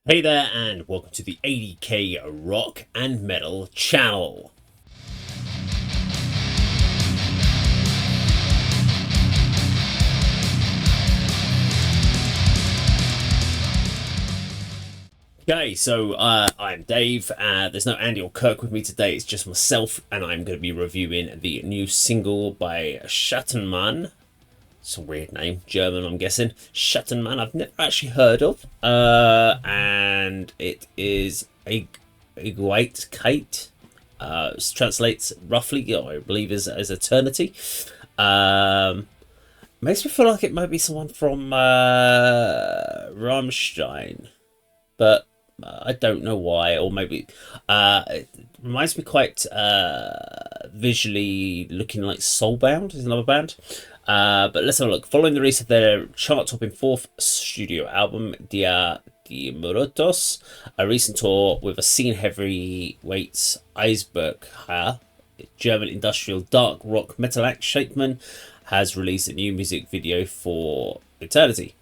Hey there, and welcome to the A.D.K Rock and Metal channel. Okay, so I'm Dave. There's no Andy or Kirk with me today. It's just myself, and I'm going to be reviewing the new single by Schattenmann. It's a weird name, German, I'm guessing. Schattenmann, I've never actually heard of. And it is Ewigkeit. Translates roughly, I believe, as eternity. Makes me feel like it might be someone from Rammstein, but I don't know why. Or maybe it reminds me quite visually looking like Soulbound is another band. But let's have a look. Following the release of their chart-topping fourth studio album, Dia de Muertos, a recent tour with a scene heavyweights Ewigkeit, German industrial dark rock metal act Schattenmann has released a new music video for Eternity.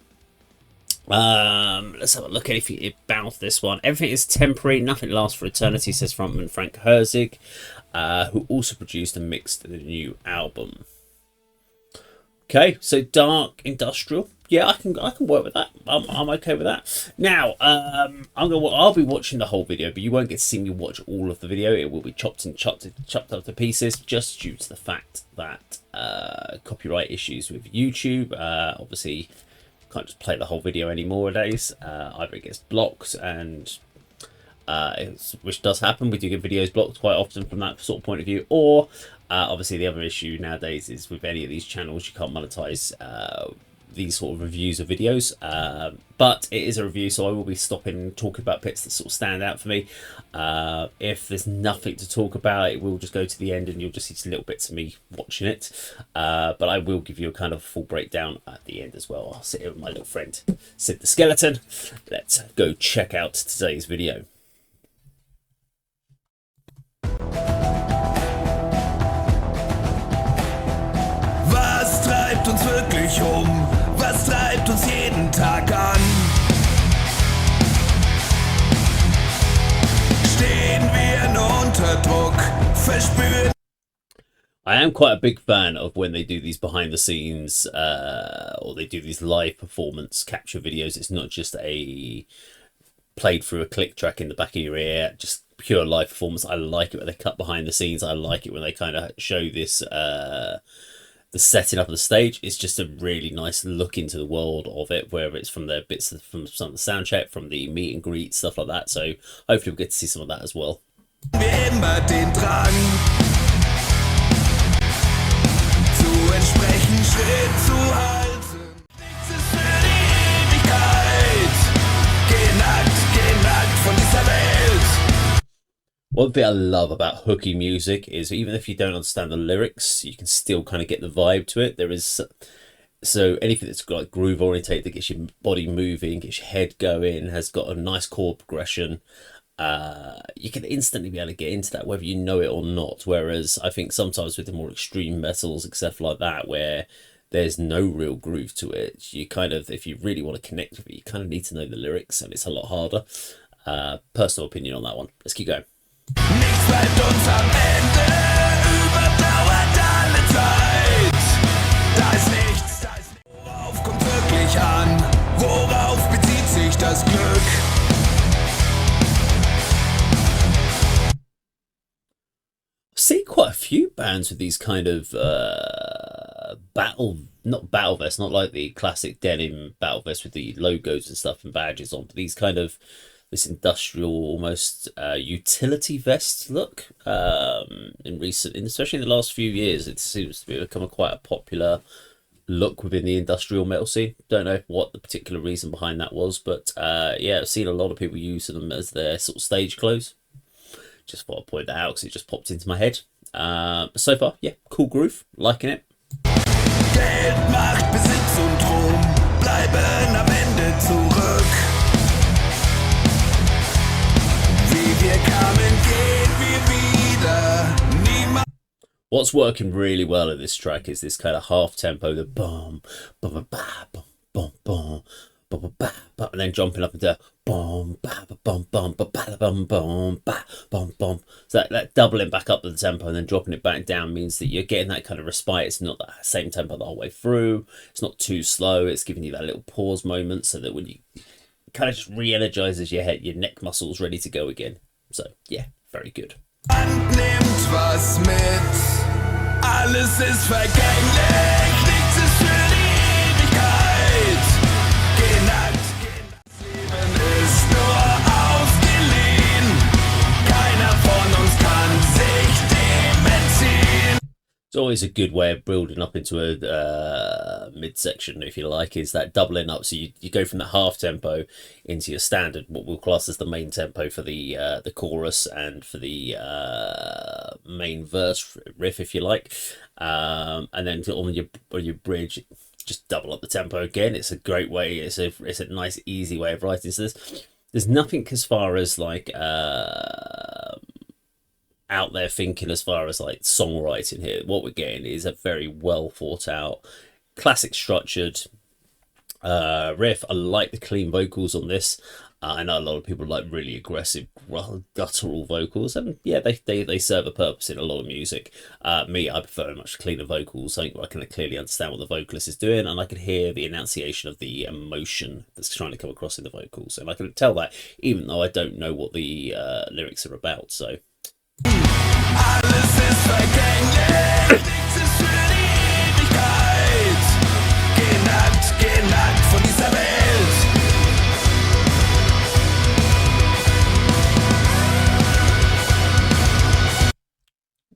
Let's have a look at anything about this one. Everything is temporary, nothing lasts for eternity, says frontman Frank Herzig, who also produced and mixed the new album. Okay, so dark industrial. Yeah, I can work with that. I'm okay with that. Now, I'll be watching the whole video, but you won't get to see me watch all of the video. It will be chopped up to pieces, just due to the fact that copyright issues with YouTube. Obviously, can't just play the whole video anymore nowadays. Either it gets blocked, and which does happen. We do get videos blocked quite often from that sort of point of view, or obviously the other issue nowadays is with any of these channels you can't monetize these sort of reviews of videos, but it is a review, so I will be stopping and talking about bits that sort of stand out for me. If there's nothing to talk about, it will just go to the end and you'll just see little bits of me watching it, but I will give you a kind of full breakdown at the end as well. I'll sit here with my little friend Sid the Skeleton. Let's go check out today's video. Was treibt uns wirklich Was treibt uns jeden Tag an? Stehen wir nur unter Druck, verspüren. I am quite a big fan of when they do these behind the scenes or they do these live performance capture videos. It's not just a played through a click track in the back of your ear, just pure live performance. I like it when they cut behind the scenes. I like it when they kind of show this the setting up of the stage. Is just a really nice look into the world of it, whether it's from the bits from some of the sound check, from the meet and greet, stuff like that. So hopefully we'll get to see some of that as well. Immer den Drang zu entsprechen, Schritt zu halten. Nichts ist für die Ewigkeit. Genackt von dieser Welt. One thing I love about hooky music is even if you don't understand the lyrics, you can still kind of get the vibe to it. There is so anything that's got like groove orientated, that gets your body moving, gets your head going, has got a nice chord progression. You can instantly be able to get into that whether you know it or not. Whereas I think sometimes with the more extreme metals, etc., like that, where there's no real groove to it, you kind of, if you really want to connect with it, you kind of need to know the lyrics, and it's a lot harder. Personal opinion on that one. Let's keep going. Nichts bleibt uns am Ende, überdauert alle Zeit. Da ist nichts. Worauf kommt wirklich an? Worauf bezieht sich das Glück? I've seen quite a few bands with these kind of not battle vests, not like the classic denim battle vest with the logos and stuff and badges on, but these kind of this industrial, almost utility vest look. Especially in the last few years, it seems to be become quite a popular look within the industrial metal scene. Don't know what the particular reason behind that was, but yeah, I've seen a lot of people use them as their sort of stage clothes. Just thought I'd point that out because it just popped into my head. But so far, yeah, cool groove, liking it. Geld, Macht, Besitz und Ruhm bleiben am Ende zurück. Wie wir kamen, gehen wir wieder. Niemand. What's working really well in this track is this kind of half tempo, the boom, boom, boom, boom, boom, boom, and then jumping up into bum ba bum bum ba ba bum bum ba bum bum. So that doubling back up the tempo and then dropping it back down means that you're getting that kind of respite. It's not that same tempo the whole way through. It's not too slow. It's giving you that little pause moment so that when you kind of just re-energizes your head, your neck muscles ready to go again. So yeah, very good. Nimmt was mit, alles ist vergänglich, nichts ist für die Ewigkeit. Das Leben ist nur ausgeliehen, keiner von uns kann sich dem entziehen. It's always a good way of building up into a midsection, if you like, is that doubling up. So you go from the half tempo into your standard, what we'll class as the main tempo for the chorus and for the main verse riff, if you like, and then on your bridge, just double up the tempo again. It's a great way. It's a nice, easy way of writing. So there's nothing as far as like out there thinking as far as like songwriting here. What we're getting is a very well thought out, classic structured riff. I like the clean vocals on this. I know a lot of people like really aggressive guttural vocals, and yeah, they serve a purpose in a lot of music. Me, I prefer much cleaner vocals, something where I can clearly understand what the vocalist is doing, and I can hear the enunciation of the emotion that's trying to come across in the vocals, and I can tell that even though I don't know what the lyrics are about. So Alles ist vergänglich, nichts ist für die Ewigkeit. Geh nackt von dieser Welt.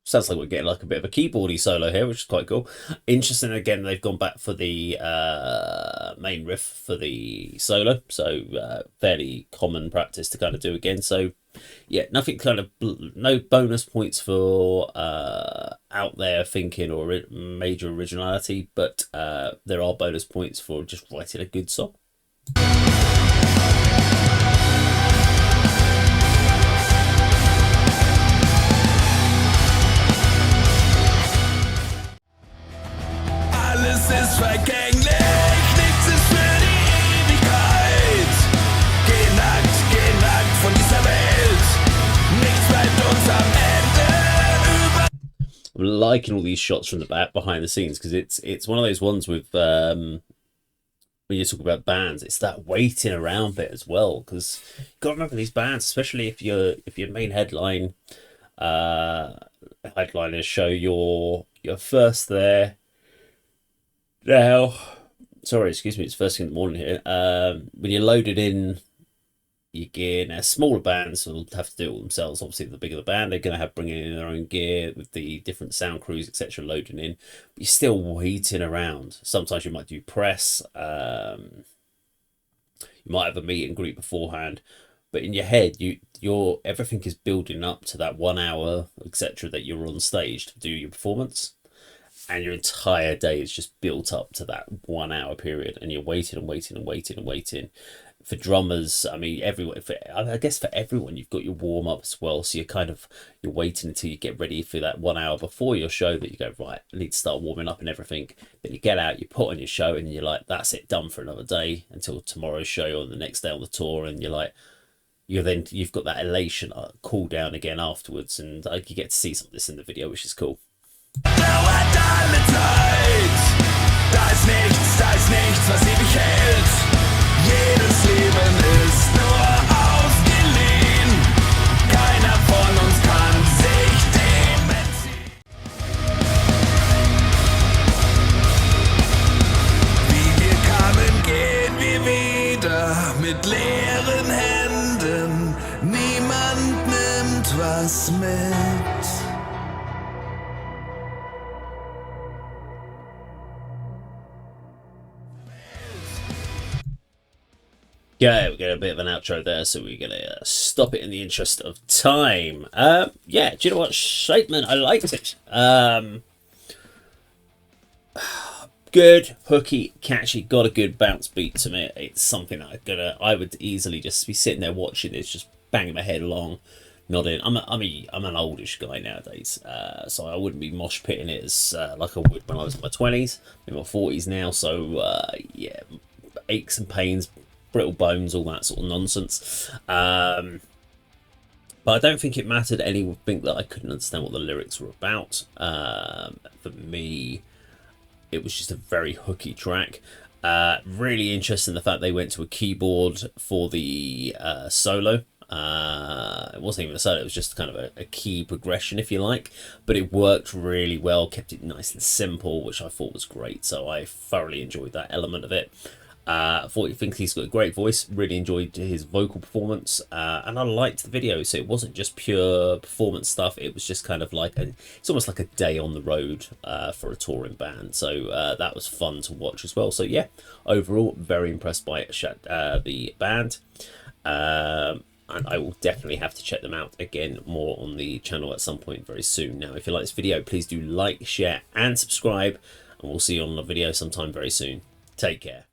sounds like we're getting like a bit of a keyboardy solo here, which is quite cool. Interesting, again, they've gone back for the main riff for the solo, so fairly common practice to kind of do again. So yeah, nothing kind of, no bonus points for out there thinking or major originality, but there are bonus points for just writing a good song. Alles ist vergänglich, nichts ist für die Ewigkeit. Geh nackt von dieser Welt. Nichts bleibt uns am Ende über. I'm liking all these shots from the back behind the scenes, because it's one of those ones with when you talk about bands, it's that waiting around bit as well, because you got to remember these bands, especially if your main headliners show you're first there. Now, sorry, excuse me, it's first thing in the morning here. When you're loaded in your gear, now smaller bands will have to do it all themselves. Obviously, the bigger the band, they're going to have bringing in their own gear with the different sound crews, etc., loading in. But you're still waiting around. Sometimes you might do press. You might have a meet and greet beforehand. But in your head, your everything is building up to that 1 hour, etc., that you're on stage to do your performance. And your entire day is just built up to that 1 hour period, and you're waiting and waiting and waiting and waiting. For drummers, I mean, I guess for everyone, you've got your warm up as well. So you're waiting until you get ready for that 1 hour before your show, that you go, right, I need to start warming up and everything. Then you get out, you put on your show, and you're like, that's it, done for another day until tomorrow's show or the next day on the tour. And you're like, you've got that elation, cool down again afterwards, and you get to see some of this in the video, which is cool. Dauert alle Zeit. Da ist nichts, was ewig hält. Jedes Leben ist nur ausgeliehen. Keiner von uns kann sich dem entziehen. Wie wir kamen, gehen wir wieder mit leeren Händen. Niemand nimmt was mit. Yeah, we get a bit of an outro there, so we're gonna stop it in the interest of time. Yeah, do you know what, Schattenmann? I liked it. Good, hooky, catchy, got a good bounce beat to me. It's something that I would easily just be sitting there watching this, just banging my head along, nodding. I'm an oldish guy nowadays, so I wouldn't be mosh pitting it as like I would when I was in my 20s, in my 40s now. So yeah, aches and pains brittle bones, all that sort of nonsense. But I don't think it mattered anything that I couldn't understand what the lyrics were about. For me, it was just a very hooky track. Really interesting the fact they went to a keyboard for the solo. It wasn't even a solo, it was just kind of a key progression, if you like, but it worked really well, kept it nice and simple, which I thought was great. So I thoroughly enjoyed that element of it. I think he's got a great voice, really enjoyed his vocal performance, and I liked the video. So it wasn't just pure performance stuff, it was just kind of like it's almost like a day on the road for a touring band. So that was fun to watch as well. So yeah, overall very impressed by the band. And I will definitely have to check them out again more on the channel at some point very soon. Now, if you like this video, please do like, share, and subscribe, and we'll see you on the video sometime very soon. Take care.